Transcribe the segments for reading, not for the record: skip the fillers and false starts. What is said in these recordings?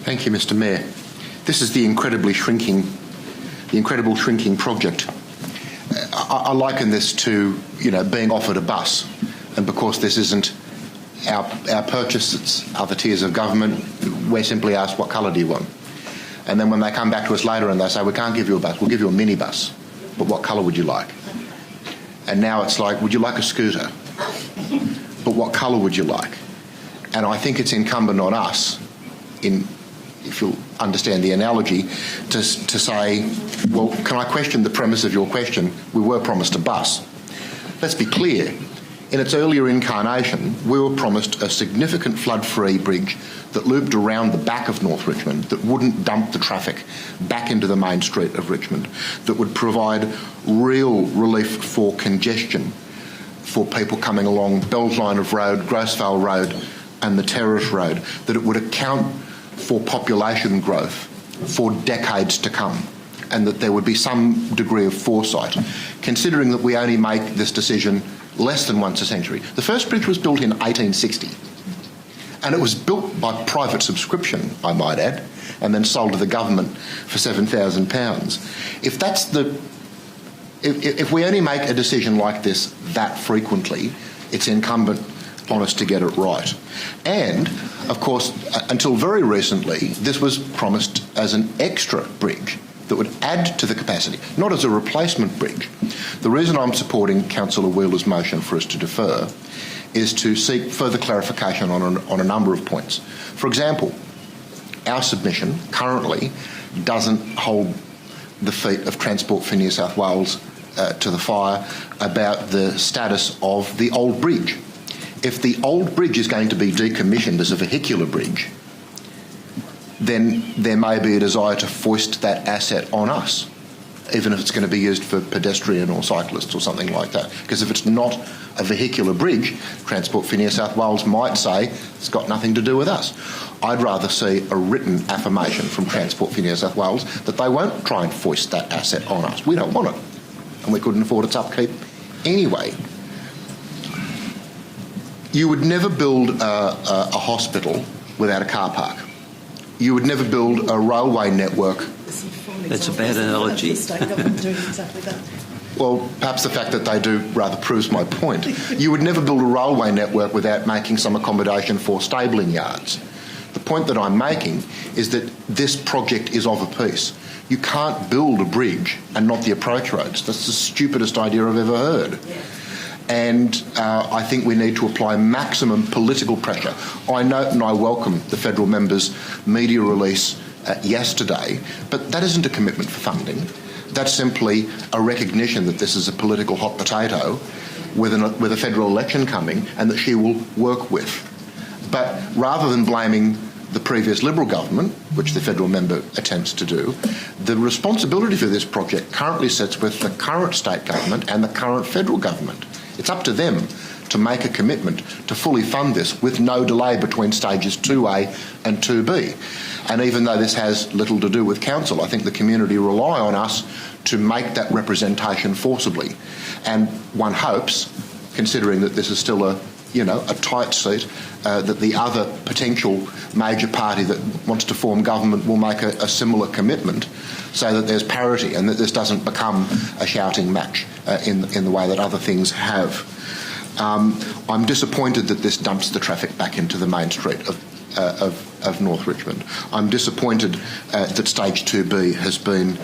Thank you, Mr. Mayor. This is the incredible shrinking project. I liken this to, being offered a bus, and because this isn't our purchase, it's other tiers of government, we're simply asked, what colour do you want? And then when they come back to us later and they say, we can't give you a bus, we'll give you a minibus, but what colour would you like? And now it's like, would you like a scooter? But what colour would you like? And I think it's incumbent on us, if you'll understand the analogy, to say, well, can I question the premise of your question? We were promised a bus. Let's be clear. In its earlier incarnation, we were promised a significant flood-free bridge that looped around the back of North Richmond, that wouldn't dump the traffic back into the main street of Richmond, that would provide real relief for congestion for people coming along Bell's Line of Road, Grose Vale Road and the Terrace Road, that it would account for population growth for decades to come, and that there would be some degree of foresight, considering that we only make this decision less than once a century. The first bridge was built in 1860, and it was built by private subscription, I might add, and then sold to the government for £7,000. If we only make a decision like this that frequently, it's incumbent on us to get it right. And, of course, until very recently, this was promised as an extra bridge that would add to the capacity, not as a replacement bridge. The reason I'm supporting Councillor Wheeler's motion for us to defer is to seek further clarification on a number of points. For example, our submission currently doesn't hold the feet of Transport for New South Wales to the fire about the status of the old bridge. If the old bridge is going to be decommissioned as a vehicular bridge, then there may be a desire to foist that asset on us, even if it's going to be used for pedestrian or cyclists or something like that. Because if it's not a vehicular bridge, Transport for New South Wales might say it's got nothing to do with us. I'd rather see a written affirmation from Transport for New South Wales that they won't try and foist that asset on us. We don't want it, and we couldn't afford its upkeep anyway. You would never build a hospital without a car park. You would never build a railway network. That's a bad analogy. The state government doing exactly that. Well, perhaps the fact that they do rather proves my point. You would never build a railway network without making some accommodation for stabling yards. The point that I'm making is that this project is of a piece. You can't build a bridge and not the approach roads. That's the stupidest idea I've ever heard. Yeah. And I think we need to apply maximum political pressure. I note and I welcome the federal member's media release yesterday, but that isn't a commitment for funding. That's simply a recognition that this is a political hot potato with a federal election coming and that she will work with. But rather than blaming the previous Liberal government, which the federal member attempts to do, the responsibility for this project currently sits with the current state government and the current federal government. It's up to them to make a commitment to fully fund this with no delay between stages 2A and 2B. And even though this has little to do with council, I think the community rely on us to make that representation forcibly. And one hopes, considering that this is still a tight seat, that the other potential major party that wants to form government will make a similar commitment so that there's parity and that this doesn't become a shouting match in the way that other things have. I'm disappointed that this dumps the traffic back into the main street of North Richmond. I'm disappointed that stage 2B has been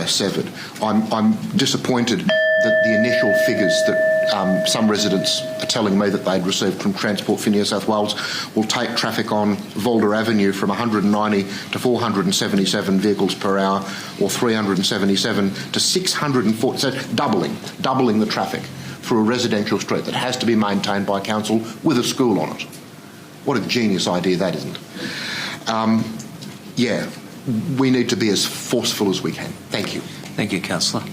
severed. I'm disappointed that the initial figures that some residents are telling me that they'd received from Transport for New South Wales will take traffic on Volder Avenue from 190 to 477 vehicles per hour, or 377 to 640, so doubling the traffic for a residential street that has to be maintained by council with a school on it. What a genius idea that isn't. We need to be as forceful as we can. Thank you. Thank you, Councillor.